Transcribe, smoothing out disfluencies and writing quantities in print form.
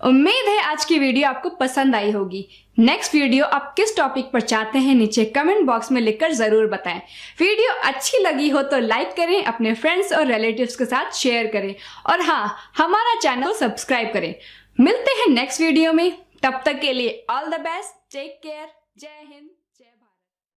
उम्मीद है आज की वीडियो आपको पसंद आई होगी। नेक्स्ट वीडियो आप किस टॉपिक पर चाहते हैं नीचे कमेंट बॉक्स में लिखकर जरूर बताएं। वीडियो अच्छी लगी हो तो लाइक करें, अपने फ्रेंड्स और रिलेटिव्स के साथ शेयर करें और हाँ, हमारा चैनल सब्सक्राइब करें। मिलते हैं नेक्स्ट वीडियो में, तब तक के लिए all the best, take care, जय हिंद।